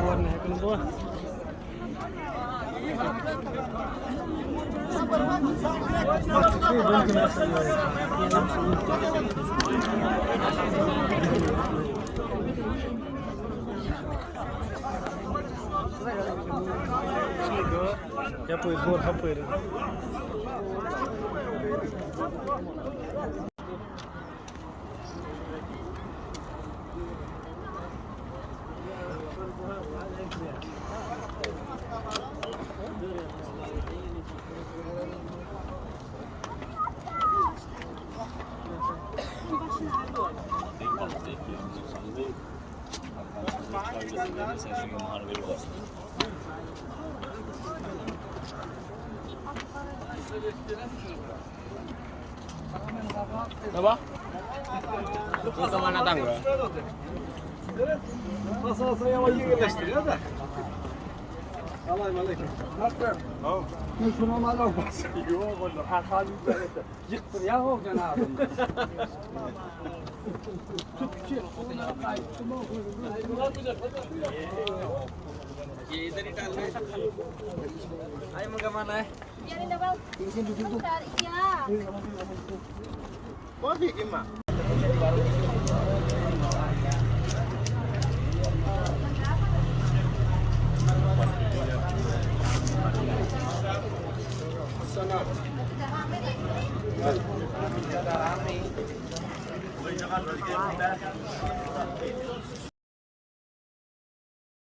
Warna kan tuh. Yapıyor, bor yapıyor. Apa? Itu kemana tangga? Nasıl olsa yavaş yerleştiriyor da. Selamünaleyküm. Nasılsın? Oh. Ne şuna mal olmaz. Yok oğlum, hali böyle. Yıktır ya o cenabım. Tut ki. Iधर ही डाल दे। आई मगा माना है? Biarin dah bang. Bentar, iya. Kau bikin mah? Sana.